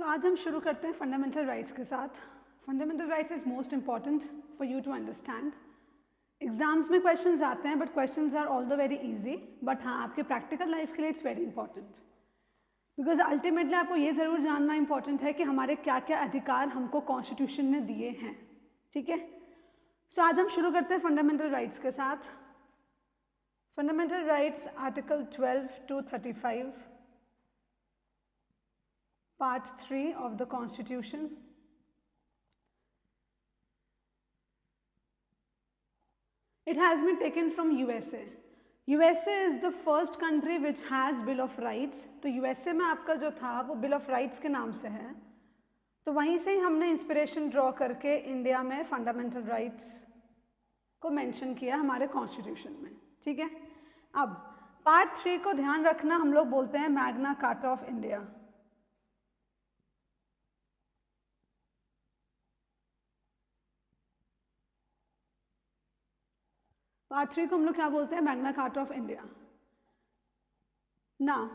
आज हम शुरू करते हैं फंडामेंटल राइट्स के साथ। Fundamental rights is most important for you to understand. Exams में क्वेश्चंस आते हैं but questions are all the very easy, but हाँ आपके प्रैक्टिकल लाइफ के लिए it's very important because ultimately आपको ये ज़रूर जानना इंपॉर्टेंट है कि हमारे क्या क्या अधिकार हमको कॉन्स्टिट्यूशन ने दिए हैं। ठीक है, आज हम शुरू करते हैं फंडामेंटल राइट्स के साथ। Fundamental rights article 12 to 35 Part 3 of the Constitution. It has been taken from USA. USA is the first country which has Bill of Rights. तो USA में आपका जो था वो Bill of Rights के नाम से है, तो वहीं से ही हमने इंस्पिरेशन ड्रॉ करके इंडिया में फंडामेंटल राइट्स को मेंशन किया हमारे कॉन्स्टिट्यूशन में। ठीक है, अब पार्ट 3 को ध्यान रखना, हम लोग बोलते हैं Magna Carta of India. Part 3 को हम लोग क्या बोलते हैं? Magna Carta of India. Now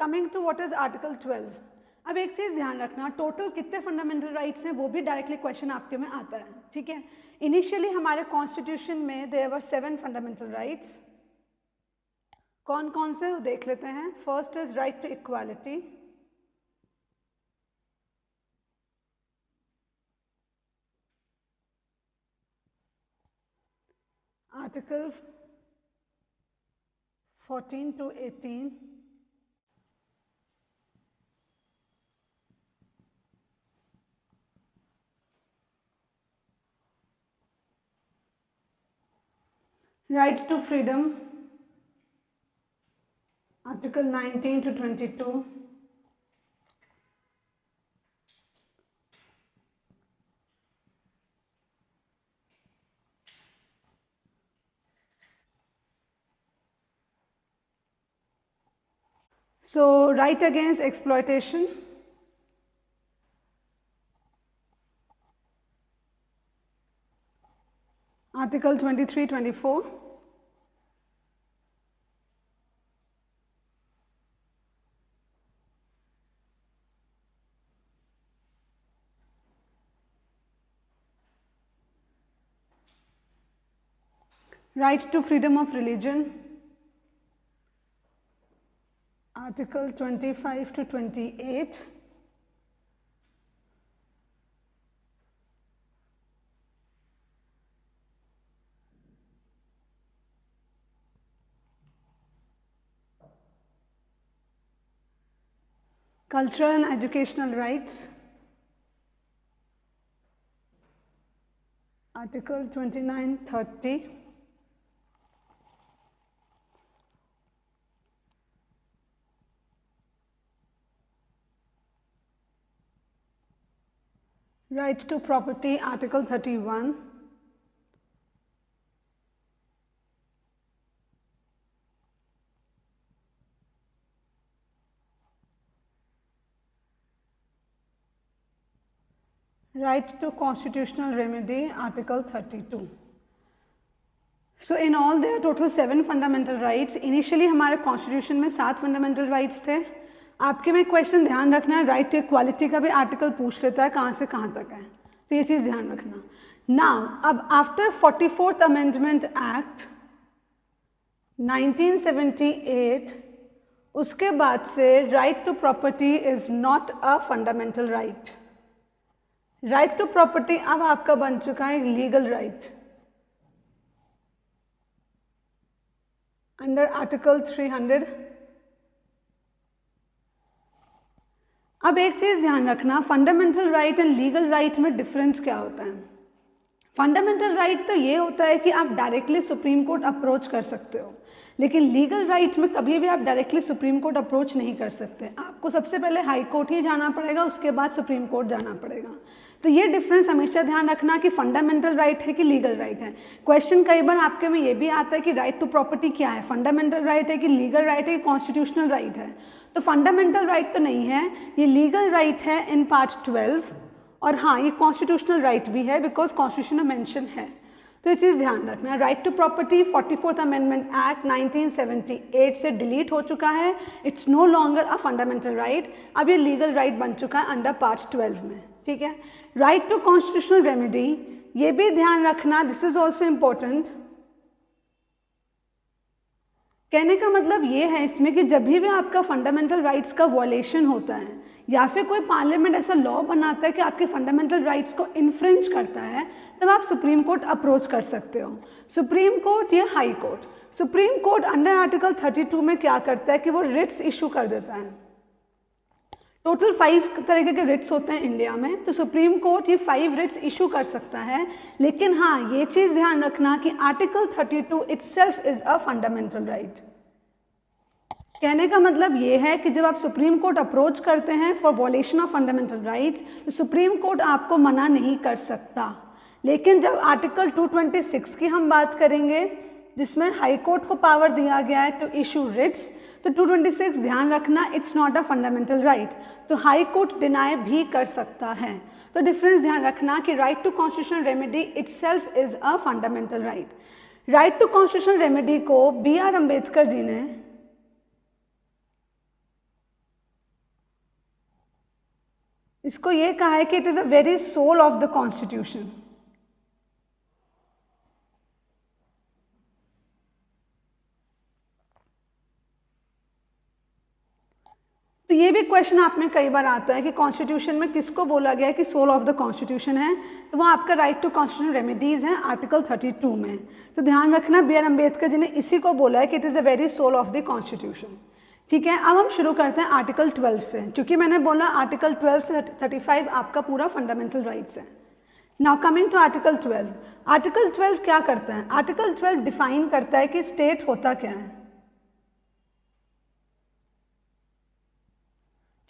coming to what is article 12। अब एक चीज ध्यान रखना, टोटल कितने फंडामेंटल राइट्स हैं वो भी डायरेक्टली क्वेश्चन आपके में आता है। ठीक है, इनिशियली हमारे कॉन्स्टिट्यूशन में देयर वर 7 फंडामेंटल राइट्स। कौन कौन से देख लेते हैं। First is right to equality, Article 14 to 18, right to freedom, Article 19 to 22, so right against exploitation, Article 23, 24, right to freedom of religion, Article 25 to 28, cultural and educational rights, Article 29, 30, right to property, Article 31, right to constitutional remedy, Article 32. So in all there are total 7 fundamental rights. Initially हमारे constitution में 7 fundamental rights थे। आपके में question ध्यान रखना है, right to equality का भी आर्टिकल पूछ लेता है कहाँ से कहाँ तक है, तो ये चीज़ ध्यान रखना। नाउ अब आफ्टर 44th अमेंडमेंट एक्ट 1978, उसके बाद से right to property is not a fundamental right. Right to property अब आपका बन चुका है लीगल राइट अंडर आर्टिकल 300। अब एक चीज ध्यान रखना, fundamental right and legal right में डिफरेंस क्या होता है। फंडामेंटल राइट तो ये होता है कि आप डायरेक्टली सुप्रीम कोर्ट अप्रोच कर सकते हो, लेकिन लीगल राइट में कभी भी आप डायरेक्टली सुप्रीम कोर्ट अप्रोच नहीं कर सकते। आपको सबसे पहले हाई कोर्ट ही जाना पड़ेगा, उसके बाद सुप्रीम कोर्ट जाना पड़ेगा। तो ये डिफरेंस हमेशा ध्यान रखना कि फंडामेंटल राइट है कि लीगल राइट है। क्वेश्चन कई बार आपके में ये भी आता है कि राइट टू प्रॉपर्टी क्या है, फंडामेंटल राइट है कि लीगल राइट है कि कॉन्स्टिट्यूशनल राइट है। तो फंडामेंटल राइट तो नहीं है, ये लीगल राइट है इन पार्ट 12, और हाँ ये कॉन्स्टिट्यूशनल राइट भी है बिकॉज कॉन्स्टिट्यूशन में मेंशन है। तो ये चीज़ ध्यान रखना। Right to property 44th amendment act 1978 से डिलीट हो चुका है, it's no longer a fundamental right, अब ये लीगल राइट बन चुका है अंडर पार्ट 12 में, ठीक है। राइट टू कॉन्स्टिट्यूशनल रेमेडी, ये भी ध्यान रखना, दिस इज ऑल्सो इम्पोर्टेंट। कहने का मतलब ये है इसमें कि जब भी आपका फंडामेंटल राइट्स का वॉयलेशन होता है या फिर कोई पार्लियामेंट ऐसा लॉ बनाता है कि आपके फंडामेंटल राइट्स को इन्फ्रिंज करता है, तब आप सुप्रीम कोर्ट अप्रोच कर सकते हो। सुप्रीम कोर्ट या high court. Supreme court under article 32 में क्या करता है कि वो रिट्स इशू कर देता है। टोटल 5 तरीके के रिट्स होते हैं इंडिया में, तो सुप्रीम कोर्ट ये 5 रिट्स इशू कर सकता है। लेकिन हाँ, ये चीज़ ध्यान रखना कि article 32 itself is a fundamental right. कहने का मतलब ये है कि जब आप सुप्रीम कोर्ट अप्रोच करते हैं for violation of fundamental rights, तो सुप्रीम कोर्ट आपको मना नहीं कर सकता। लेकिन जब आर्टिकल 226 की हम बात करेंगे, जिसमें हाई कोर्ट को पावर दिया गया है टू इशू रिट्स, तो 226 ध्यान रखना it's not a fundamental right, तो हाई कोर्ट डिनाई भी कर सकता है। तो डिफरेंस ध्यान रखना कि right to constitutional remedy itself is a fundamental right. Right to constitutional remedy को BR अम्बेडकर जी ने इसको ये कहा है कि it is a very soul of the constitution. तो ये भी क्वेश्चन आप में कई बार आता है कि कॉन्स्टिट्यूशन में किसको बोला गया है कि सोल ऑफ द कॉन्स्टिट्यूशन है, तो वो आपका राइट टू कॉन्स्टिट्यूशनल रेमेडीज है आर्टिकल 32 में। तो ध्यान रखना BR अम्बेडकर जी ने इसी को बोला है कि it is a very soul of the constitution, ठीक है। अब हम शुरू करते हैं आर्टिकल 12 से, क्योंकि मैंने बोला आर्टिकल 12 से 35 आपका पूरा फंडामेंटल राइट्स है। Now coming to article 12। Article 12 क्या करता है? आर्टिकल 12 डिफाइन करता है कि स्टेट होता क्या है,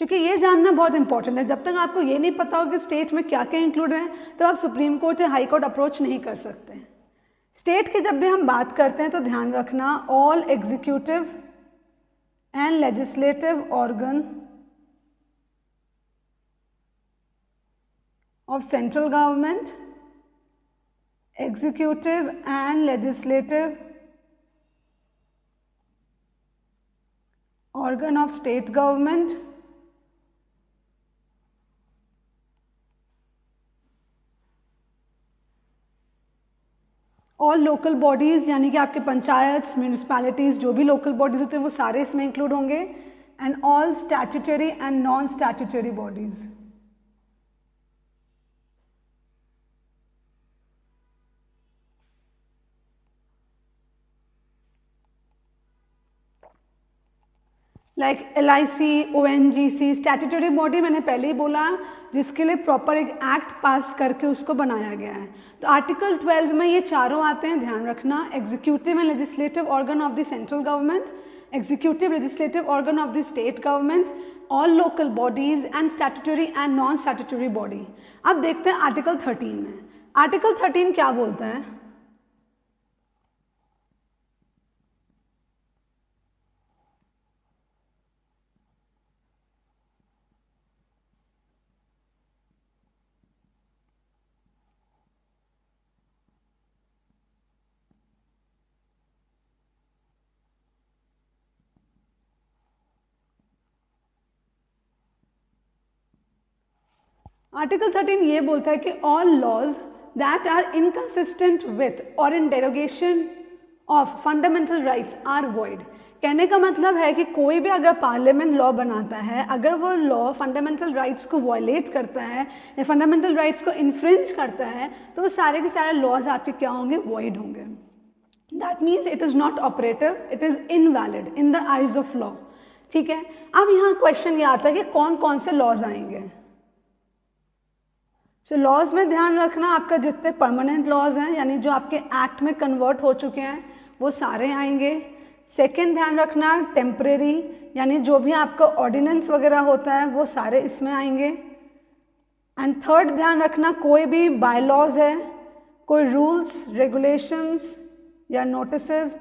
क्योंकि ये जानना बहुत इंपॉर्टेंट है। जब तक आपको ये नहीं पता हो कि स्टेट में क्या क्या इंक्लूड है, तो आप सुप्रीम कोर्ट या हाई कोर्ट अप्रोच नहीं कर सकते। स्टेट की जब भी हम बात करते हैं तो ध्यान रखना all executive and legislative organ of central government, executive and legislative organ of state government, और लोकल बॉडीज़ यानी कि आपके पंचायत, म्यूनिसपैलिटीज़, जो भी लोकल बॉडीज़ होते हैं वो सारे इसमें इंक्लूड होंगे, and all statutory and non statutory bodies. Like LIC, ONGC, statutory body मैंने पहले ही बोला, जिसके लिए प्रॉपर एक एक्ट पास करके उसको बनाया गया है। तो आर्टिकल 12 में ये चारों आते हैं, ध्यान रखना। Executive and legislative organ of the central government, executive legislative organ of the state government, all local bodies and statutory and non statutory body. अब देखते हैं आर्टिकल 13 में। आर्टिकल 13 क्या बोलता है? आर्टिकल 13 ये बोलता है कि all laws that are inconsistent with or in derogation of fundamental rights are void. कहने का मतलब है कि कोई भी अगर पार्लियामेंट लॉ बनाता है, अगर वो लॉ फंडामेंटल राइट्स को वॉयलेट करता है या फंडामेंटल राइट्स को इन्फ्रिंज करता है, तो वो सारे के सारे लॉज आपके क्या होंगे? वॉइड होंगे। That means it is not operative, it is invalid in the eyes of law, ठीक है। अब यहाँ क्वेश्चन ये आता है कि कौन कौन से लॉज आएंगे। सो लॉज में ध्यान रखना आपका जितने परमानेंट लॉज हैं, यानी जो आपके एक्ट में कन्वर्ट हो चुके हैं, वो सारे आएंगे। सेकेंड ध्यान रखना टेम्परेरी, यानी जो भी आपका ऑर्डिनेंस वगैरह होता है वो सारे इसमें आएंगे। एंड थर्ड ध्यान रखना कोई भी बाय लॉज है, कोई रूल्स, रेगुलेशंस या नोटिसेस,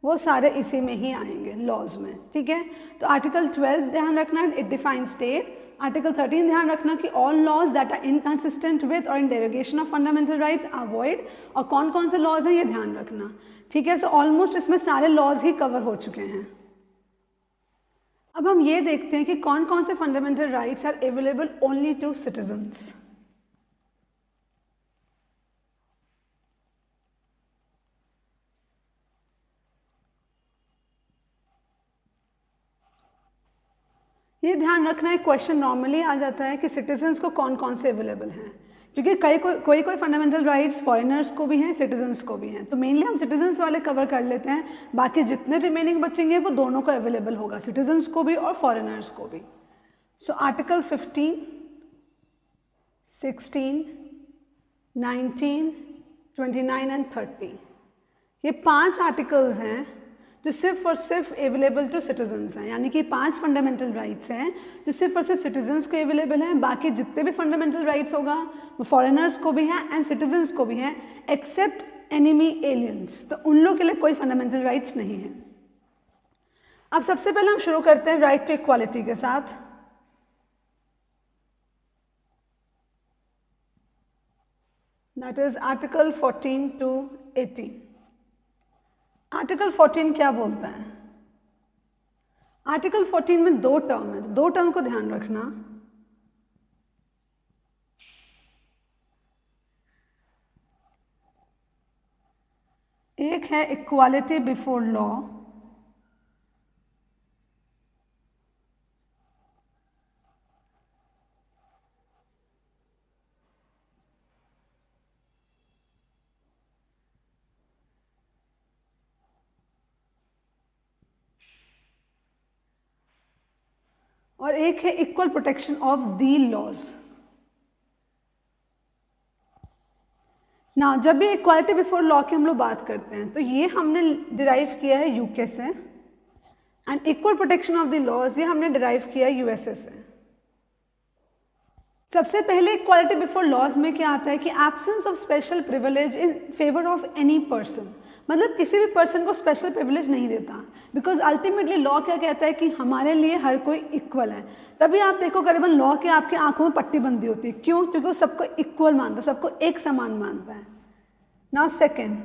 वो सारे इसी में ही आएंगे लॉज में, ठीक है। तो आर्टिकल 12 ध्यान रखना, इट डिफाइन स्टेट। आर्टिकल 13 ध्यान रखना कि all laws that are inconsistent with or in derogation of fundamental rights are void, और कौन कौन से लॉज हैं ये ध्यान रखना, ठीक है। सो ऑलमोस्ट इसमें सारे लॉज ही कवर हो चुके हैं। अब हम ये देखते हैं कि कौन कौन से fundamental rights are available only to citizens. ये ध्यान रखना है, क्वेश्चन नॉर्मली आ जाता है कि सिटीजन्स को कौन कौन से अवेलेबल हैं, क्योंकि कोई फंडामेंटल राइट्स फॉरेनर्स को भी हैं, सिटीजन्स को भी हैं। तो मेनली हम सिटीजन्स वाले कवर कर लेते हैं, बाकी जितने रिमेनिंग बचेंगे वो दोनों को अवेलेबल होगा, सिटीजन्स को भी और फॉरेनर्स को भी। सो आर्टिकल 15, 16, 19, 29 एंड 30 ये 5 आर्टिकल्स हैं जो सिर्फ और सिर्फ अवेलेबल टू सिटीजन्स हैं, यानी कि 5 फंडामेंटल राइट्स हैं जो सिर्फ और सिर्फ सिटीजन्स को अवेलेबल हैं। बाकी जितने भी फंडामेंटल राइट्स होगा वो फॉरेनर्स को भी हैं एंड सिटीजन्स को भी हैं, एक्सेप्ट एनिमी एलियंस, तो उन लोगों के लिए कोई फंडामेंटल राइट्स नहीं है। अब सबसे पहले हम शुरू करते हैं राइट टू इक्वालिटी के साथ। That is article 14 to 18। Article 14 क्या बोलता है? आर्टिकल 14 में 2 टर्म है, 2 टर्म को ध्यान रखना। एक है इक्वालिटी बिफोर लॉ, और एक है equal protection of the laws. ना जब भी इक्वालिटी बिफोर लॉ की हम लोग बात करते हैं तो ये हमने डिराइव किया है यूके से, and equal protection of the laws ये हमने डिराइव किया है यूएसए से। सबसे पहले इक्वालिटी बिफोर लॉज में क्या आता है कि absence of special privilege in favour of any person, मतलब किसी भी पर्सन को स्पेशल प्रिविलेज नहीं देता, बिकॉज अल्टीमेटली लॉ क्या कहता है कि हमारे लिए हर कोई इक्वल है। तभी आप देखो करीबन लॉ के आपकी आंखों में पट्टी बंदी होती है, क्यों? क्योंकि वो सबको इक्वल मानता है, सबको एक समान मानता है। Now second,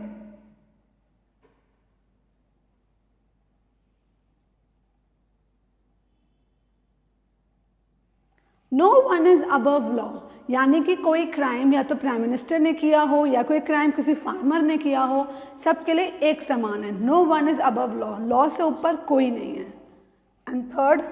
no one is above law, यानी कि कोई क्राइम या तो प्राइम मिनिस्टर ने किया हो या कोई क्राइम किसी फार्मर ने किया हो, सबके लिए एक समान है। No one is above law, law से ऊपर कोई नहीं है। एंड थर्ड,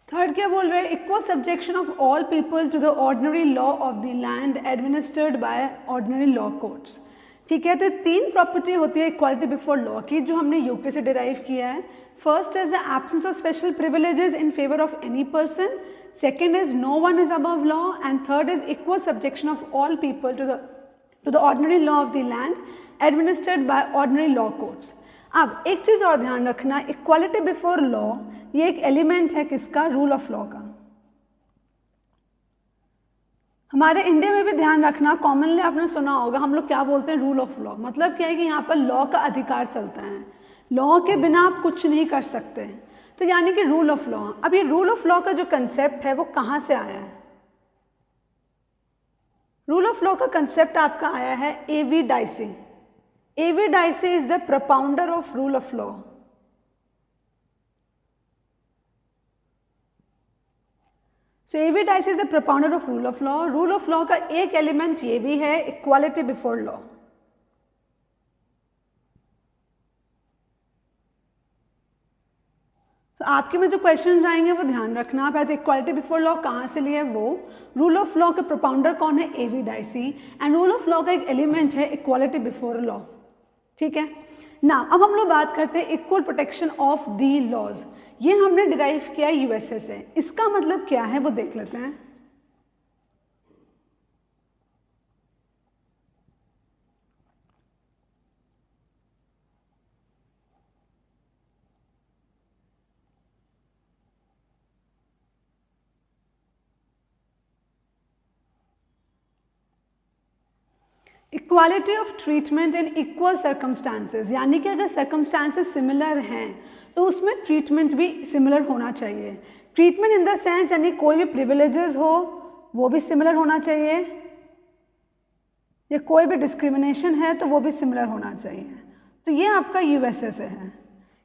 थर्ड क्या बोल रहे हैं? Equal subjection of all people to the ordinary law of the land administered by ordinary law courts. ठीक है, तो 3 प्रॉपर्टी होती है इक्वालिटी बिफोर लॉ की जो हमने यूके से डिराइव किया है। First is the absence of special privileges in favour of any person, second is no one is above law, and third is equal subjection of all people to the ordinary law of the land administered by ordinary law courts. अब एक चीज़ और ध्यान रखना, equality before law ये एक element है किसका? Rule of law का। हमारे इंडिया में भी ध्यान रखना, कॉमनली आपने सुना होगा हम लोग क्या बोलते हैं? Rule of law. मतलब क्या है कि यहाँ पर लॉ का अधिकार चलता है, लॉ के बिना आप कुछ नहीं कर सकते, तो यानी कि रूल ऑफ लॉ। अब ये रूल ऑफ लॉ का जो कंसेप्ट है वो कहाँ से आया है? रूल ऑफ लॉ का कंसेप्ट आपका आया है A.V. Dicey. A.V. Dicey is the propounder of rule of law. So A.V. Dicey is the propounder of rule of law. Rule of law का एक एलिमेंट ये भी है, इक्वालिटी बिफोर लॉ। तो आपके में जो क्वेश्चन आएंगे वो ध्यान रखना। पहले इक्वालिटी बिफोर लॉ कहाँ से लिया है वो, रूल ऑफ लॉ के प्रोपाउंडर कौन है, AV Dicey, and rule of law का एक एलिमेंट है इक्वालिटी बिफोर लॉ। ठीक है ना। अब हम लोग बात करते हैं equal protection of the laws. ये हमने डिराइव किया यूएसए से। इसका मतलब क्या है वो देख लेते हैं। Equality of treatment in equal circumstances, यानी कि अगर सर्कमस्टांसेस सिमिलर हैं तो उसमें ट्रीटमेंट भी सिमिलर होना चाहिए। ट्रीटमेंट इन द सेंस यानी कोई भी प्रिविलेजेस हो वो भी सिमिलर होना चाहिए, या कोई भी डिस्क्रिमिनेशन है तो वो भी सिमिलर होना चाहिए। तो ये आपका यूएसए से है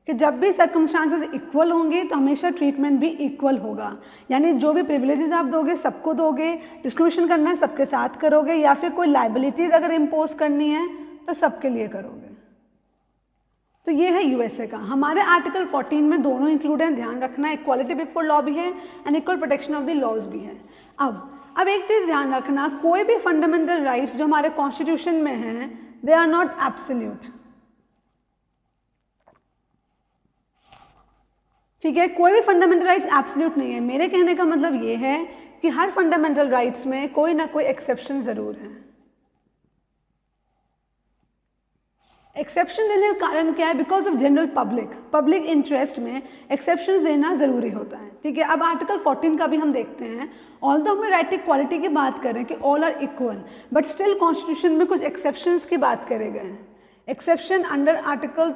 कि जब भी सर्कमस्टांसेस इक्वल होंगे तो हमेशा ट्रीटमेंट भी इक्वल होगा, यानी जो भी प्रिविलेजेस आप दोगे सबको दोगे, डिस्क्रिमिनेशन करना है सबके साथ करोगे, या फिर कोई लाइबिलिटीज़ अगर इम्पोज करनी है तो सबके लिए करोगे। तो ये है यूएसए का। हमारे आर्टिकल 14 में दोनों इंक्लूड हैं, ध्यान रखना, इक्वालिटी बिफोर लॉ भी है and equal protection of the laws भी है। अब एक चीज़ ध्यान रखना, कोई भी फंडामेंटल राइट्स जो हमारे कॉन्स्टिट्यूशन में हैं दे आर नॉट एब्सोल्यूट। ठीक है, कोई भी फंडामेंटल राइट्स एब्सोल्यूट नहीं है। मेरे कहने का मतलब ये है कि हर फंडामेंटल राइट्स में कोई ना कोई एक्सेप्शन जरूर है। एक्सेप्शन देने का कारण क्या है, because of general public interest में एक्सेप्शंस देना जरूरी होता है। ठीक है, अब आर्टिकल 14 का भी हम देखते हैं। ऑल तो हमें राइट इक्वालिटी की बात करें कि all are equal, but still constitution में कुछ एक्सेप्शंस की बात करे गए हैं। एक्सेप्शन अंडर आर्टिकल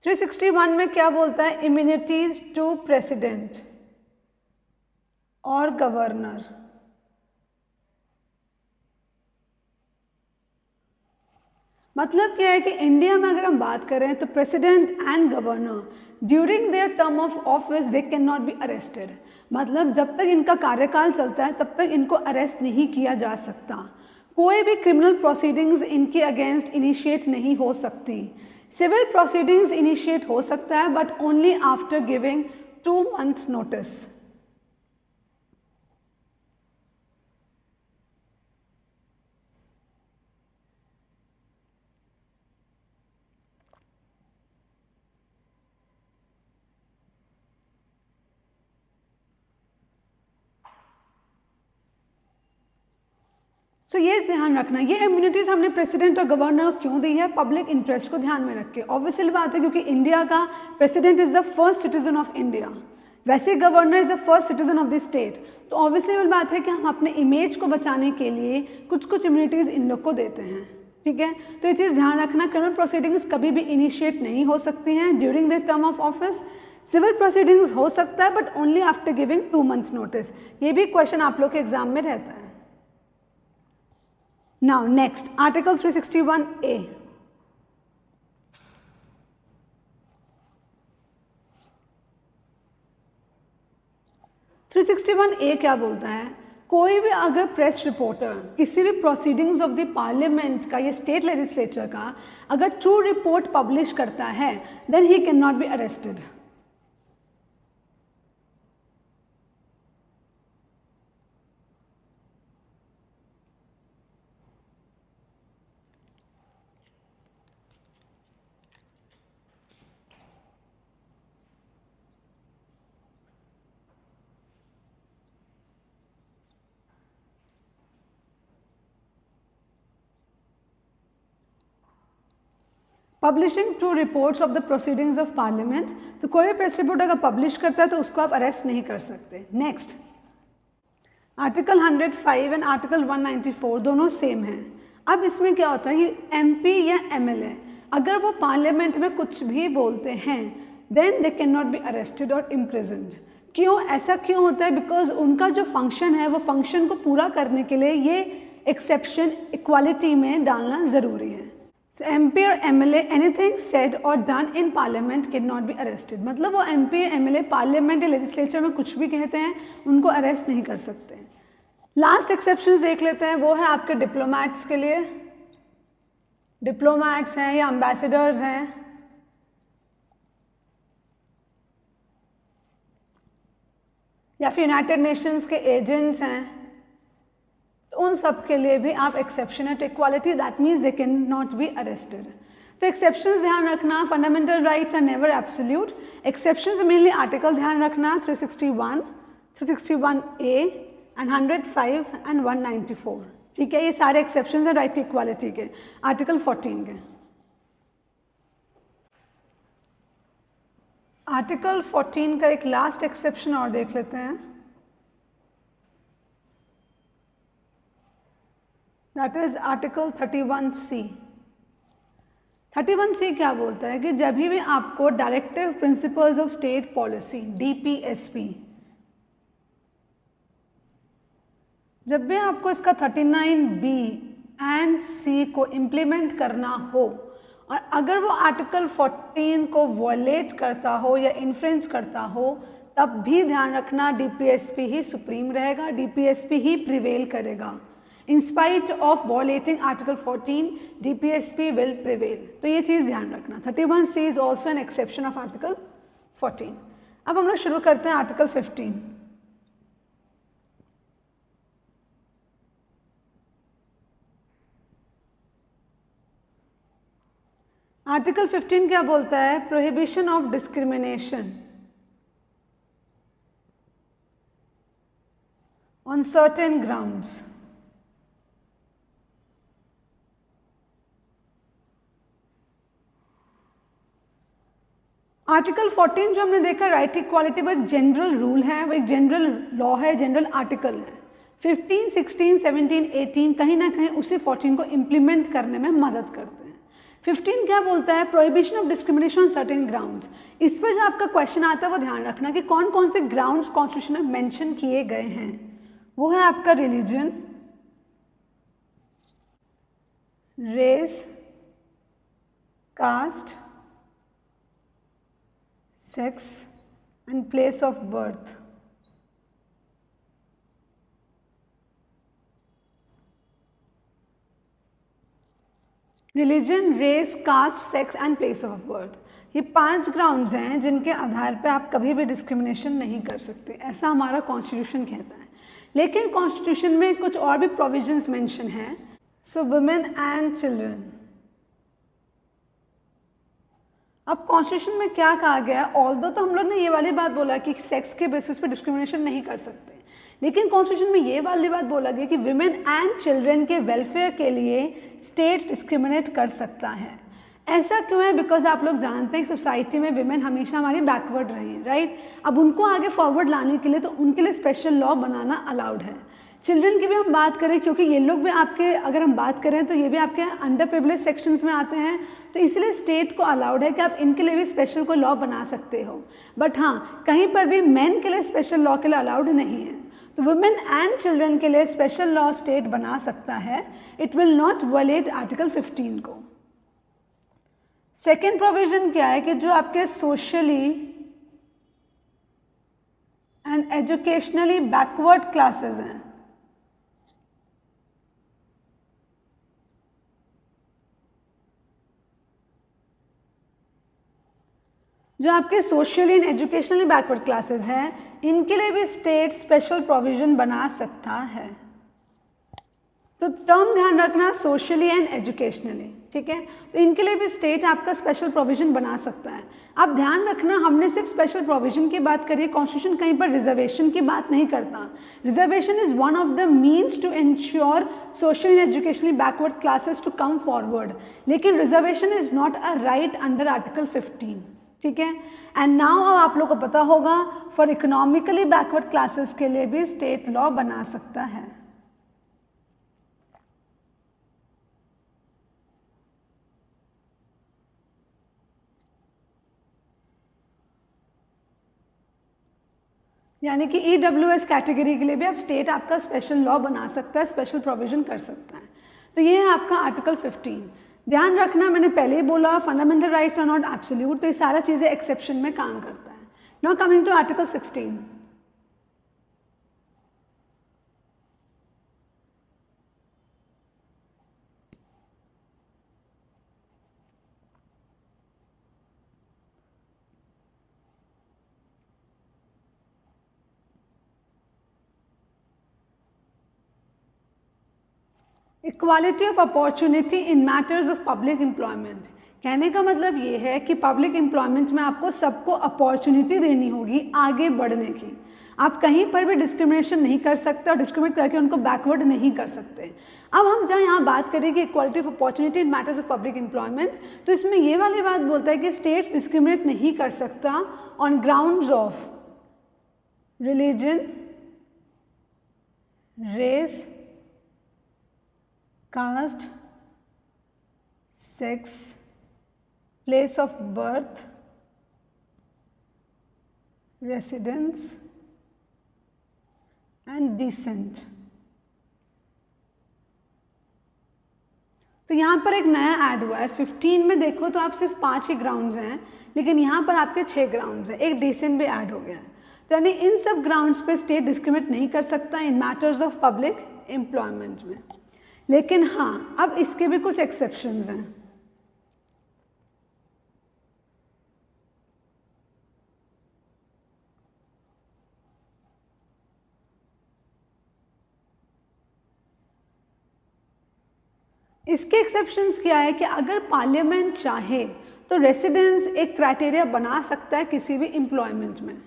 361 में क्या बोलता है, इम्यूनिटीज टू प्रेसिडेंट और गवर्नर। मतलब क्या है कि इंडिया में अगर हम बात करें तो president and governor during their term of office they can not be arrested. मतलब जब तक इनका कार्यकाल चलता है तब तक इनको अरेस्ट नहीं किया जा सकता। कोई भी क्रिमिनल प्रोसीडिंग्स इनके अगेंस्ट इनिशिएट नहीं हो सकती। सिविल प्रोसीडिंग्स इनिशिएट हो सकता है but only after giving 2 months notice. तो ये ध्यान रखना, ये इम्यूनिटीज़ हमने प्रेसिडेंट और गवर्नर क्यों दी है, पब्लिक इंटरेस्ट को ध्यान में रख के। ऑब्वियसली बात है क्योंकि इंडिया का president is the first citizen of India, वैसे governor is the first citizen of the state. तो ऑब्वियसली बात है कि हम अपने इमेज को बचाने के लिए कुछ इम्यूनिटीज़ इन लोग को देते हैं। ठीक है, तो ये चीज़ ध्यान रखना, क्रिमिनल प्रोसीडिंग्स कभी भी इनिशिएट नहीं हो सकती हैं during the term of office. Civil proceedings हो सकता है but only after giving 2 months notice. ये भी क्वेश्चन आप लोग के एग्जाम में रहता है। Now next, Article 361A. 361A क्या बोलता है, कोई भी अगर प्रेस रिपोर्टर किसी भी प्रोसीडिंग्स ऑफ द पार्लियामेंट का या स्टेट लेजिस्लेचर का अगर ट्रू रिपोर्ट पब्लिश करता है then he can not be arrested. Publishing true reports of the proceedings of parliament, तो कोई भी प्रेस रिपोर्ट अगर पब्लिश करता है तो उसको आप अरेस्ट नहीं कर सकते। नेक्स्ट, आर्टिकल 105 एंड आर्टिकल 194 दोनों सेम हैं। अब इसमें क्या होता है, ये एमपी या एमएलए अगर वो पार्लियामेंट में कुछ भी बोलते हैं then they can not be arrested और इम्प्रिजन्ड। क्यों, ऐसा क्यों होता है, बिकॉज उनका जो फंक्शन है वो फंक्शन को पूरा करने के लिए ये एक्सेप्शन इक्वालिटी में डालना ज़रूरी है। MP और MLA एनीथिंग सेड और done in parliament can not be arrested. मतलब वो MP MLA पार्लियामेंट या लेजिस्लेचर में कुछ भी कहते हैं उनको अरेस्ट नहीं कर सकते। लास्ट एक्सेप्शन देख लेते हैं, वो है आपके डिप्लोमैट्स के लिए। डिप्लोमैट्स हैं या एम्बेसडर्स हैं या फिर यूनाइटेड नेशंस के एजेंट्स हैं, तो उन सब के लिए भी आप एक्सेप्शन है to equality, that means they can not be arrested. तो एक्सेप्शंस ध्यान रखना, fundamental rights are never absolute. Exceptions mainly article ध्यान रखना 361, 361A एंड 105 एंड 194, ठीक है। ये सारे एक्सेप्शंस हैं राइट टू इक्वालिटी के, आर्टिकल 14 के। आर्टिकल 14 का एक लास्ट एक्सेप्शन और देख लेते हैं, that is article 31C। 31C क्या बोलता है कि जब भी आपको directive principles of state policy DPSP, जब भी आपको इसका 39B एंड C को इम्प्लीमेंट करना हो और अगर वो आर्टिकल 14 को वॉयलेट करता हो या इन्फ्रिंज करता हो, तब भी ध्यान रखना DPSP ही सुप्रीम रहेगा, DPSP ही प्रिवेल करेगा। In spite of violating article 14, DPSP will prevail. तो ये चीज़ ध्यान रखना। 31C is also an exception of article 14। अब हम लोग शुरू करते हैं आर्टिकल 15। आर्टिकल 15 क्या बोलता है? Prohibition of discrimination on certain grounds. Article 14 जो हमने देखा राइट इक्वालिटी, वो एक जनरल रूल है, वो एक जनरल लॉ है, जनरल आर्टिकल है। 15, 16, 17, 18 कहीं ना कहीं उसी 14 को इम्प्लीमेंट करने में मदद करते हैं। 15 क्या बोलता है? Prohibition of discrimination on certain grounds. इस पर जो आपका क्वेश्चन आता है वो ध्यान रखना कि कौन कौन से ग्राउंड्स कॉन्स्टिट्यूशन में मेंशन किए गए हैं। वो है आपका religion, race, caste, sex and place of birth। Religion, race, caste, sex and place of birth, ये 5 ग्राउंड्स हैं जिनके आधार पे आप कभी भी डिस्क्रिमिनेशन नहीं कर सकते, ऐसा हमारा कॉन्स्टिट्यूशन कहता है। लेकिन कॉन्स्टिट्यूशन में कुछ और भी प्रोविजंस मेंशन हैं। सो वुमेन एंड चिल्ड्रन, अब कॉन्स्टिट्यूशन में क्या कहा गया है? ऑल्दो तो हम लोग ने ये वाली बात बोला कि सेक्स के बेसिस पे डिस्क्रिमिनेशन नहीं कर सकते, लेकिन कॉन्स्टिट्यूशन में ये वाली बात बोला गया कि विमेन एंड चिल्ड्रन के वेलफेयर के लिए स्टेट डिस्क्रिमिनेट कर सकता है। ऐसा क्यों है? बिकॉज आप लोग जानते हैं कि सोसाइटी में विमेन हमेशा हमारी बैकवर्ड रही है, राइट। अब उनको आगे फॉरवर्ड लाने के लिए तो उनके लिए स्पेशल लॉ बनाना अलाउड है। चिल्ड्रन की भी हम बात करें, क्योंकि ये लोग भी आपके, अगर हम बात करें तो ये भी आपके अंडर प्रिविलेज सेक्शंस में आते हैं, तो इसलिए स्टेट को अलाउड है कि आप इनके लिए भी स्पेशल कोई लॉ बना सकते हो। बट हाँ, कहीं पर भी मेन के लिए स्पेशल लॉ के लिए अलाउड नहीं है। तो वुमेन एंड चिल्ड्रन के लिए स्पेशल लॉ स्टेट बना सकता है। It will not violate article 15 को। सेकेंड प्रोविजन क्या है कि जो आपके socially and educationally backward classes हैं, जो आपके socially and educationally backward classes हैं, इनके लिए भी स्टेट स्पेशल प्रोविजन बना सकता है। तो टर्म ध्यान रखना, सोशली एंड एजुकेशनली, ठीक है। तो इनके लिए भी स्टेट आपका स्पेशल प्रोविजन बना सकता है। अब ध्यान रखना, हमने सिर्फ स्पेशल प्रोविजन की बात करी, कॉन्स्टिट्यूशन कहीं पर रिजर्वेशन की बात नहीं करता। Reservation is one of the means to ensure social and educationally backward classes to come forward, लेकिन reservation is not a right under article 15, ठीक है। एंड नाउ अब आप लोग को पता होगा फॉर इकोनॉमिकली बैकवर्ड क्लासेस के लिए भी स्टेट लॉ बना सकता है। यानी कि EWS कैटेगरी के लिए भी आप स्टेट आपका स्पेशल लॉ बना सकता है, स्पेशल प्रोविजन कर सकता है। तो ये है आपका आर्टिकल 15। ध्यान रखना, मैंने पहले ही बोला fundamental rights are not absolute, तो ये सारा चीज़ें एक्सेप्शन में काम करता है। Now coming to article 16। Equality of opportunity in matters of public employment, कहने का मतलब ये है कि पब्लिक एम्प्लॉयमेंट में आपको सबको अपॉर्चुनिटी देनी होगी आगे बढ़ने की। आप कहीं पर भी डिस्क्रिमिनेशन नहीं कर सकते और डिस्क्रिमिनेट करके उनको बैकवर्ड नहीं कर सकते। अब हम जहाँ यहाँ बात करेंगे equality of opportunity in matters of public employment, तो इसमें ये वाली बात बोलता है कि स्टेट डिस्क्रिमिनेट नहीं कर सकता on grounds of religion, race, caste, sex, place of birth, residence and descent। तो यहाँ पर एक नया ऐड हुआ है 15 में, देखो तो आप सिर्फ 5 ही ग्राउंड्स हैं, लेकिन यहाँ पर आपके 6 ग्राउंड्स हैं, एक डिसेंट भी ऐड हो गया है। तो यानी इन सब ग्राउंड्स पे स्टेट डिस्क्रिमिनेट नहीं कर सकता इन मैटर्स ऑफ पब्लिक एम्प्लॉयमेंट में। लेकिन हाँ, अब इसके भी कुछ एक्सेप्शंस हैं। इसके एक्सेप्शंस क्या है कि अगर पार्लियामेंट चाहे तो रेसिडेंस एक क्राइटेरिया बना सकता है किसी भी एम्प्लॉयमेंट में।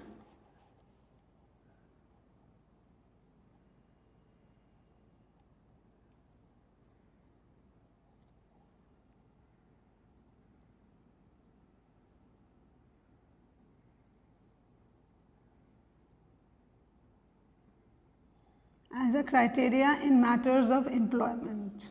as a criteria in matters of employment।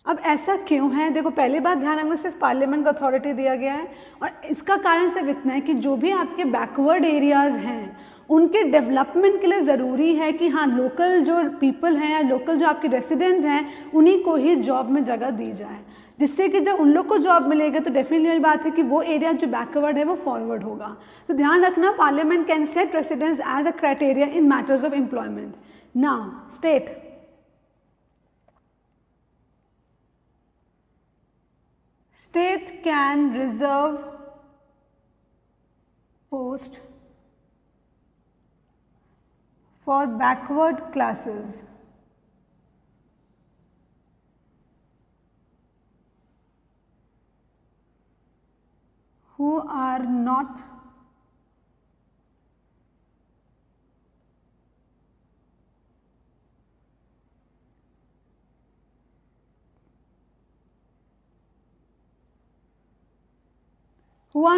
अब ऐसा क्यों है? देखो, पहली बात ध्यान रखना, सिर्फ पार्लियामेंट को अथॉरिटी दिया गया है और इसका कारण सिर्फ इतना है कि जो भी आपके बैकवर्ड एरियाज़ हैं उनके डेवलपमेंट के लिए ज़रूरी है कि हाँ, लोकल जो पीपल हैं या लोकल जो आपके रेसिडेंट हैं उन्हीं को ही जॉब में जगह दी जाए, जिससे कि जब उन लोग को जॉब मिलेगा तो डेफिनेटली बात है कि वो एरिया जो बैकवर्ड है वो फॉरवर्ड होगा। तो ध्यान रखना, parliament can set residence as a criteria in matters of employment. Now state can reserve post for backward classes who are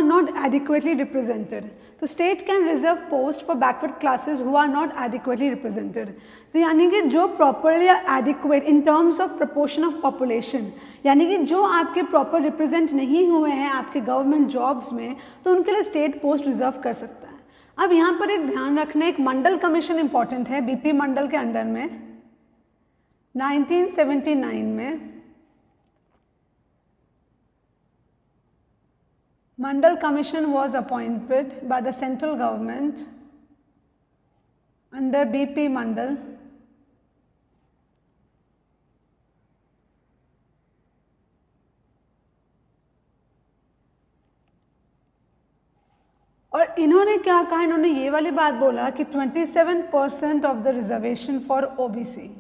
not adequately represented। तो state can reserve post for backward classes who are not adequately represented। तो यानी कि जो properly adequate in terms of proportion of population, यानी कि जो आपके proper represent नहीं हुए हैं आपके गवर्नमेंट जॉब्स में, तो उनके लिए स्टेट पोस्ट रिजर्व कर सकता है। अब यहाँ पर एक ध्यान रखना, एक मंडल कमीशन इंपॉर्टेंट है, बीपी मंडल के अंडर में 1979 में Mandal Commission was appointed by the central government under BP Mandal और इन्होंने क्या कहा, इन्होंने ये वाली बात बोला कि 27% of the reservation for OBC.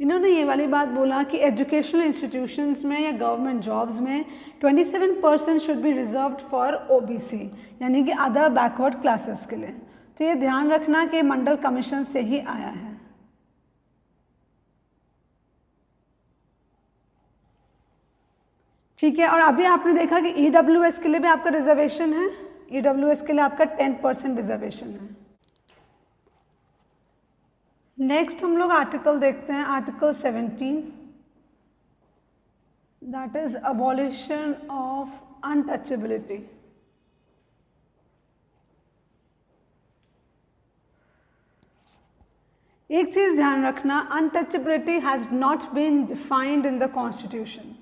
इन्होंने ये वाली बात बोला कि एजुकेशनल इंस्टीट्यूशंस में या गवर्नमेंट जॉब्स में 27% should be reserved for OBC, यानी कि अदर बैकवर्ड क्लासेस के लिए। तो ये ध्यान रखना कि मंडल कमीशन से ही आया है। ठीक है, और अभी आपने देखा कि ईडब्ल्यूएस के लिए भी आपका रिजर्वेशन है, ईडब्ल्यूएस के लिए आपका 10% रिजर्वेशन है। नेक्स्ट हम लोग आर्टिकल देखते हैं, article 17, that is abolition of untouchability. एक चीज ध्यान रखना, untouchability has not been defined in the constitution,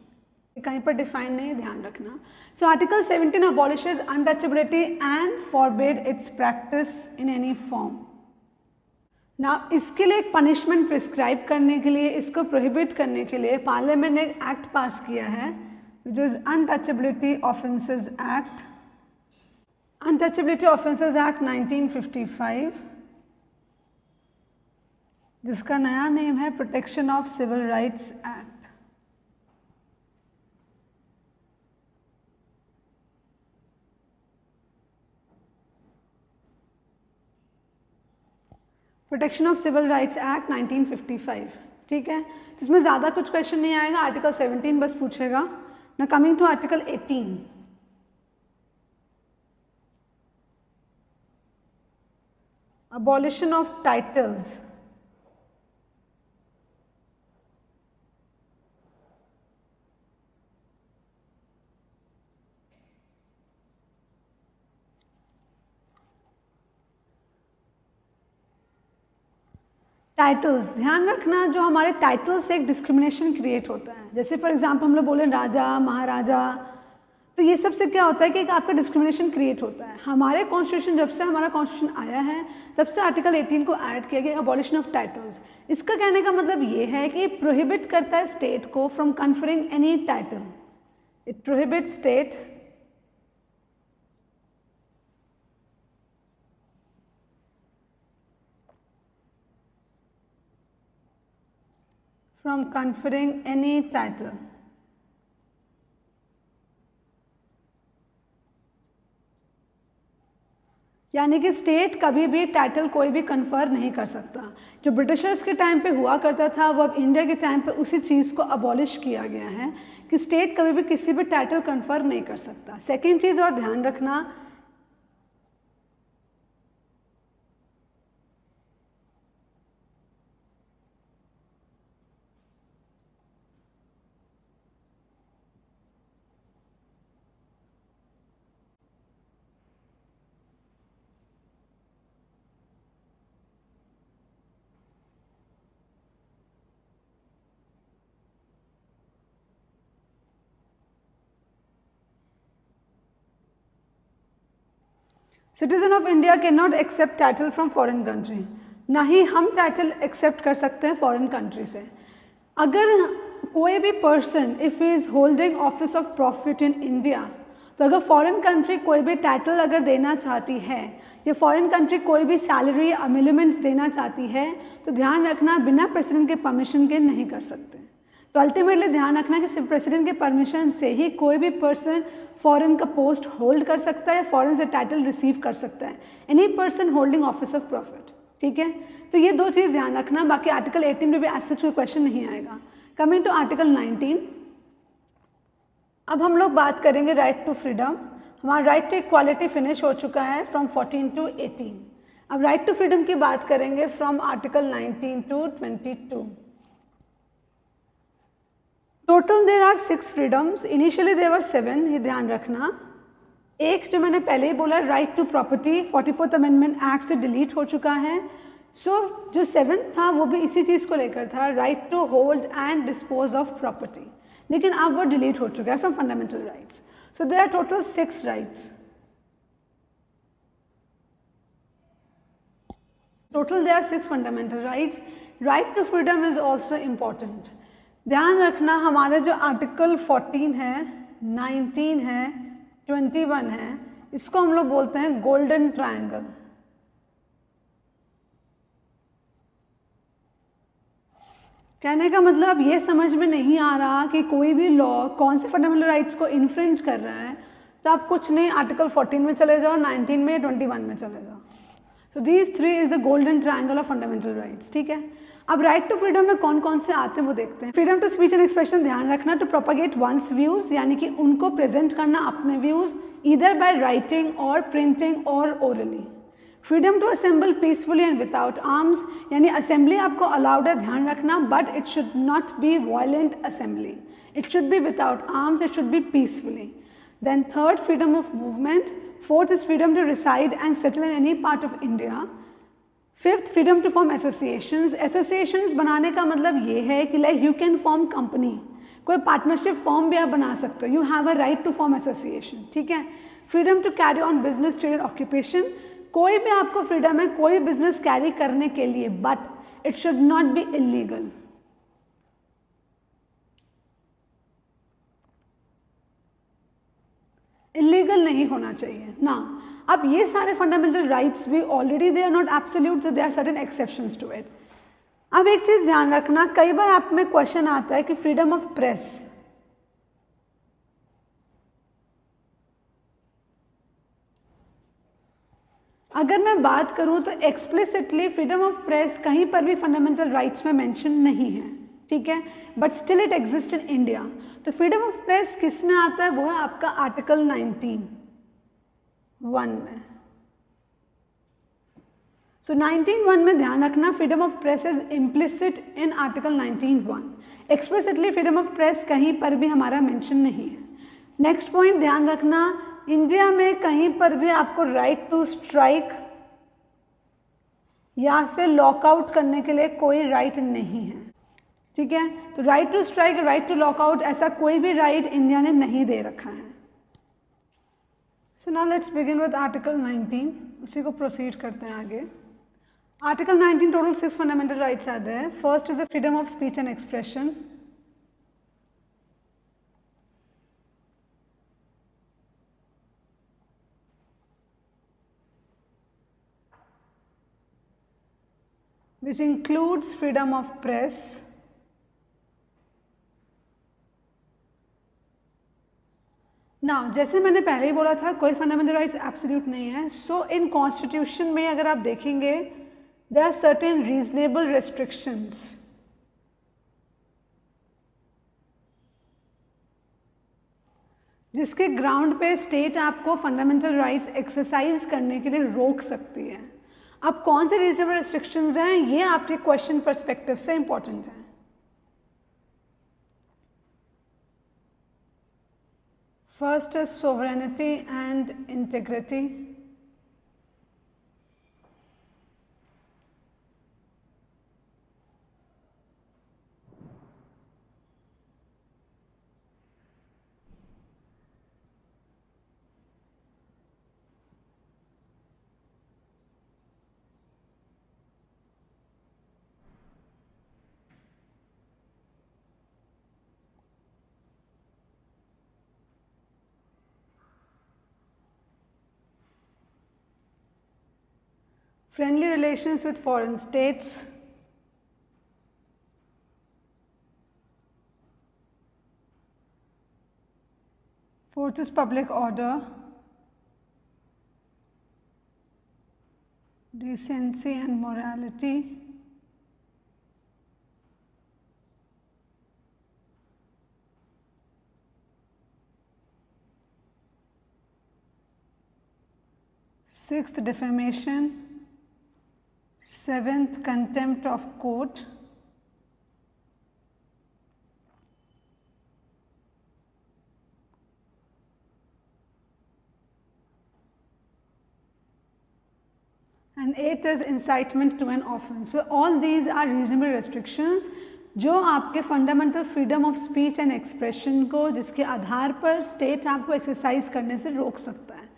कहीं पर डिफाइन नहीं, ध्यान रखना। So article 17 abolishes untouchability and forbid its practice in any form. ना इसके लिए एक पनिशमेंट प्रिस्क्राइब करने के लिए, इसको प्रोहिबिट करने के लिए पार्लियामेंट ने एक्ट पास किया है which is untouchability offences act, untouchability offences act 1955, जिसका नया नेम है protection of civil rights act. Protection of civil rights act 1955, ठीक है। तो इसमें ज़्यादा कुछ क्वेश्चन नहीं आएगा, आर्टिकल 17 बस पूछेगा। ना coming to article 18, abolition of titles। Titles, ध्यान रखना जो हमारे टाइटल से एक डिस्क्रिमिनेशन क्रिएट होता है, जैसे फॉर एग्जांपल हम लोग बोले राजा महाराजा, तो ये सब से क्या होता है कि एक आपका डिस्क्रिमिनेशन क्रिएट होता है। हमारे कॉन्स्टिट्यूशन, जब से हमारा कॉन्स्टिट्यूशन आया है तब से आर्टिकल 18 को ऐड किया गया, अबॉलिशन ऑफ टाइटल्स। इसका कहने का मतलब ये है कि प्रोहिबिट करता है स्टेट को from conferring any title, it prohibit state from conferring any title। यानी कि स्टेट कभी भी टाइटल कोई भी कन्फर नहीं कर सकता। जो ब्रिटिशर्स के टाइम पे हुआ करता था वो अब इंडिया के टाइम पे उसी चीज़ को अबॉलिश किया गया है कि स्टेट कभी भी किसी भी टाइटल कन्फर नहीं कर सकता। सेकेंड चीज़ और ध्यान रखना, citizen of India can not accept title from foreign country, ना ही हम टाइटल एक्सेप्ट कर सकते हैं फॉरेन कंट्री से। अगर कोई भी person if he is holding office of profit in India, तो अगर फॉरेन कंट्री कोई भी टाइटल अगर देना चाहती है या फॉरेन कंट्री कोई भी सैलरी या अमिलमेंट्स देना चाहती है, तो ध्यान रखना बिना प्रेसिडेंट के परमिशन के नहीं कर सकते। तो अल्टीमेटली ध्यान रखना कि सिर्फ प्रेसिडेंट के परमिशन से ही कोई भी पर्सन फॉरेन का पोस्ट होल्ड कर सकता है या फॉरेन से टाइटल रिसीव कर सकता है, any person holding office of profit, ठीक है। तो ये दो चीज़ ध्यान रखना, बाकी आर्टिकल 18 में भी ऐसा कोई क्वेश्चन नहीं आएगा। कमिंग टू आर्टिकल 19, अब हम लोग बात करेंगे राइट टू फ्रीडम। हमारा राइट टू इक्वालिटी फिनिश हो चुका है फ्रॉम 14 टू 18। अब राइट टू फ्रीडम की बात करेंगे from article 19 to 22। Total there are 6 freedoms, initially there were 7, ये ध्यान रखना। एक जो मैंने पहले ही बोला right to property 44th amendment act से डिलीट हो चुका है। जो 7th था वो भी इसी चीज़ को लेकर था, right to hold and dispose of property, लेकिन अब वो डिलीट हो चुका है from fundamental rights. So there are total 6 rights, total there are 6 fundamental rights. Right to freedom is also important. ध्यान रखना हमारे जो आर्टिकल 14 है, 19 है, 21 है, इसको हम लोग बोलते हैं गोल्डन ट्रायंगल। कहने का मतलब ये समझ में नहीं आ रहा कि कोई भी लॉ कौन से फंडामेंटल राइट्स को इन्फ्रिंज कर रहा है, तो आप कुछ नहीं आर्टिकल 14 में चले जाओ, 19 में, 21 में चले जाओ। So these 3 is the golden triangle of fundamental rights, ठीक है। अब राइट टू फ्रीडम में कौन कौन से आते हैं वो देखते हैं। Freedom to speech and expression, ध्यान रखना, टू प्रोपागेट वंस व्यूज, यानी कि उनको प्रेजेंट करना अपने व्यूज ईदर बाय राइटिंग और प्रिंटिंग और orally. Freedom to assemble peacefully and without arms, यानी असेंबली आपको अलाउड है, ध्यान रखना, but it should not be violent assembly, it should be without arms, it should be peacefully. Then third, freedom of movement. Fourth is freedom to reside and settle in any part of India. Fifth, freedom to form associations. Associations बनाने का मतलब ये है कि like you can form company, कोई partnership form भी आप बना सकते हो, you have a right to form association, ठीक है। Freedom to carry on business, trade, occupation. कोई भी आपको फ्रीडम है कोई बिजनेस कैरी करने के लिए, but it should not be illegal. Illegal नहीं होना चाहिए ना। अब ये सारे फंडामेंटल राइट्स भी already they are not absolute, so they are certain exceptions to it. अब एक चीज ध्यान रखना, कई बार आप में क्वेश्चन आता है कि फ्रीडम ऑफ प्रेस, अगर मैं बात करूं तो एक्सप्लिसिटली फ्रीडम ऑफ प्रेस कहीं पर भी फंडामेंटल राइट्स में मेंशन नहीं है, ठीक है, but still it exist in India. तो फ्रीडम ऑफ प्रेस किस में आता है? वो है आपका आर्टिकल 19(1) में। सो 19(1) में ध्यान रखना, freedom of press is implicit in article 19(1). Explicitly freedom of press कहीं पर भी हमारा मेंशन नहीं है। नेक्स्ट पॉइंट ध्यान रखना, इंडिया में कहीं पर भी आपको राइट टू स्ट्राइक या फिर लॉकआउट करने के लिए कोई राइट नहीं है, ठीक है। तो right to strike, right to lockout, ऐसा कोई भी राइट इंडिया ने नहीं दे रखा है। So now let's begin with article 19, उसी को प्रोसीड करते हैं आगे। आर्टिकल 19 टोटल 6 फंडामेंटल राइट्स आते हैं। First is the freedom of speech and expression. which includes freedom of press, ना जैसे मैंने पहले ही बोला था कोई फंडामेंटल राइट्स एब्सोल्यूट नहीं है। सो इन कॉन्स्टिट्यूशन में अगर आप देखेंगे there are certain reasonable restrictions, जिसके ग्राउंड पे स्टेट आपको फंडामेंटल राइट्स एक्सरसाइज करने के लिए रोक सकती है। अब कौन से रीजनेबल रेस्ट्रिक्शंस हैं, ये आपके क्वेश्चन पर्सपेक्टिव से इंपॉर्टेंट है। First is sovereignty and integrity. Friendly relations with foreign states, fourth is public order, decency and morality, sixth defamation, seventh contempt of court, and eighth is incitement to an offense. So all these are reasonable restrictions जो आपके fundamental freedom of speech and expression को, जिसके आधार पर state आपको exercise करने से रोक सकता है।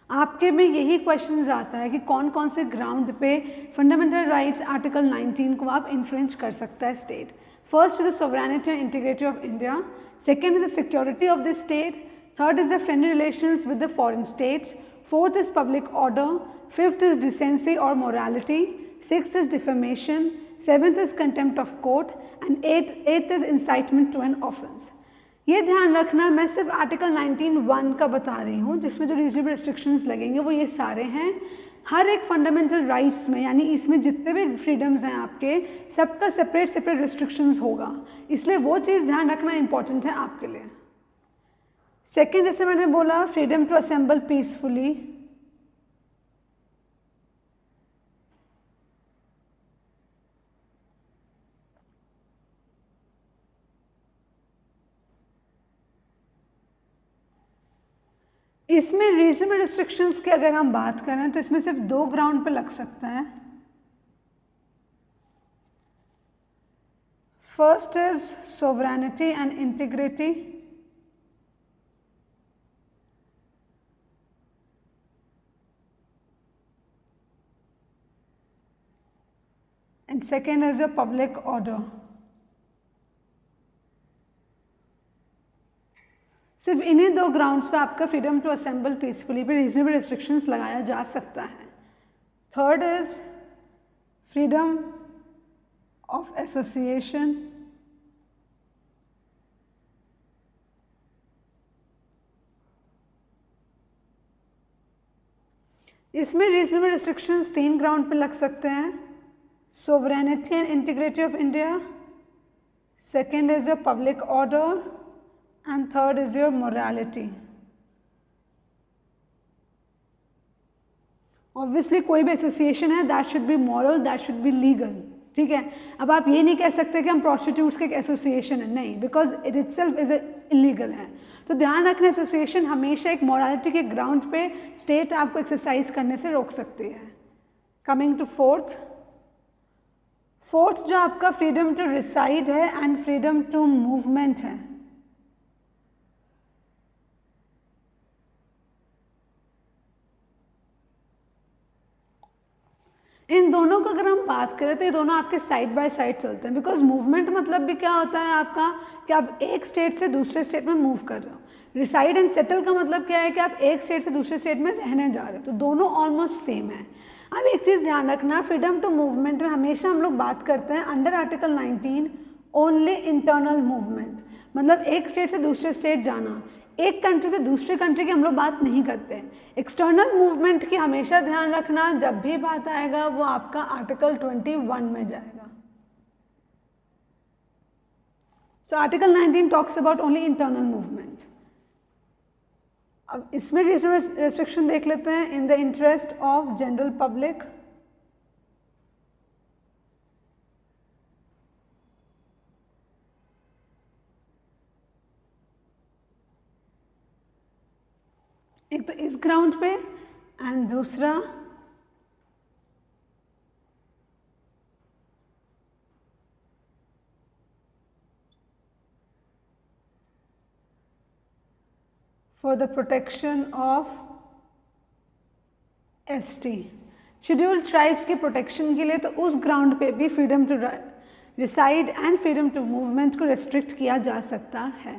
आपके में यही क्वेश्चन आता है कि कौन कौन से ग्राउंड पे फंडामेंटल राइट्स आर्टिकल 19 को आप इन्फ्रिंज कर सकता है state. First is the sovereignty and integrity of India, second is the security of the state, third is the friendly relations with the foreign states, fourth is public order, fifth is decency or morality, sixth is defamation, seventh is contempt of court and eighth is incitement to an offence. ये ध्यान रखना, मैं सिर्फ article 19(1) का बता रही हूँ, जिसमें जो रीजनेबल रेस्ट्रिक्शंस लगेंगे वो ये सारे हैं। हर एक फंडामेंटल राइट्स में, यानी इसमें जितने भी फ्रीडम्स हैं आपके, सबका सेपरेट सेपरेट रेस्ट्रिक्शंस होगा, इसलिए वो चीज़ ध्यान रखना इंपॉर्टेंट है आपके लिए। सेकेंड, जैसे मैंने बोला, फ्रीडम टू असेंबल पीसफुली, इसमें रीजनेबल रिस्ट्रिक्शंस की अगर हम बात करें तो इसमें सिर्फ 2 ग्राउंड पे लग सकता है। First is sovereignty and integrity, second is your public order. सिर्फ इन्हीं दो ग्राउंड्स पे आपका फ्रीडम टू असेंबल पीसफुली पे रीजनेबल रिस्ट्रिक्शंस लगाया जा सकता है। Third is freedom of association. इसमें रीजनेबल रिस्ट्रिक्शंस 3 ग्राउंड पे लग सकते हैं, sovereignty and integrity of India, second is your public order and third is your morality. Obviously कोई भी एसोसिएशन है that should be moral, that should be legal, ठीक है। अब आप ये नहीं कह सकते कि हम प्रोस्टिट्यूट्स के एक एसोसिएशन है, नहीं, because it itself is illegal है। तो ध्यान रखना, एसोसिएशन हमेशा एक मॉरलिटी के ग्राउंड पे स्टेट आपको एक्सरसाइज करने से रोक सकती है। कमिंग टू फोर्थ जो आपका फ्रीडम टू रिसाइड है एंड फ्रीडम टू मूवमेंट है। इन दोनों को अगर हम बात करें तो ये दोनों आपके साइड बाय साइड चलते हैं, बिकॉज मूवमेंट मतलब भी क्या होता है आपका कि आप एक स्टेट से दूसरे स्टेट में मूव कर रहे हो। रिसाइड एंड सेटल का मतलब क्या है कि आप एक स्टेट से दूसरे स्टेट में रहने जा रहे हो, तो दोनों ऑलमोस्ट सेम है। अब एक चीज़ ध्यान रखना, फ्रीडम टू मूवमेंट में हमेशा हम लोग बात करते हैं under article 19 only internal movement, मतलब एक स्टेट से दूसरे स्टेट जाना, एक कंट्री से दूसरे कंट्री की हम लोग बात नहीं करते। एक्सटर्नल मूवमेंट की हमेशा ध्यान रखना, जब भी बात आएगा वो आपका आर्टिकल 21 में जाएगा। So article 19 talks about only internal movement. अब इसमें रीजनेबल रेस्ट्रिक्शन देख लेते हैं। In the interest of general public, एक तो इस ग्राउंड पे एंड दूसरा for the protection of ST, scheduled tribes की प्रोटेक्शन के लिए, तो उस ग्राउंड पे भी freedom to reside and freedom to movement को रेस्ट्रिक्ट किया जा सकता है।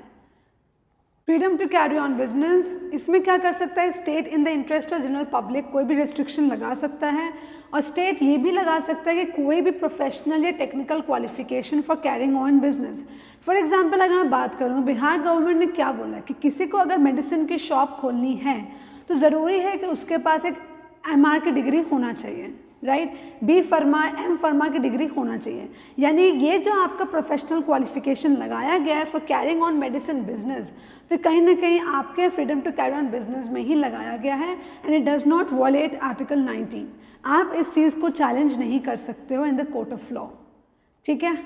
Freedom to carry on business, इसमें क्या कर सकता है state, in the interest of general public कोई भी रेस्ट्रिक्शन लगा सकता है, और स्टेट ये भी लगा सकता है कि कोई भी प्रोफेशनल या technical qualification for carrying on business. For example अगर मैं बात करूँ, बिहार गवर्नमेंट ने क्या बोला कि किसी को अगर मेडिसिन की शॉप खोलनी है तो ज़रूरी है कि उसके पास एक MR की डिग्री होना चाहिए, right, B pharma M pharma की डिग्री होना चाहिए। यानी ये जो आपका प्रोफेशनल क्वालिफिकेशन लगाया गया है for carrying on medicine business, तो कहीं ना कहीं आपके freedom to carry on business में ही लगाया गया है, and it does not violate article 19। आप इस चीज़ को चैलेंज नहीं कर सकते हो in the court of law, ठीक है।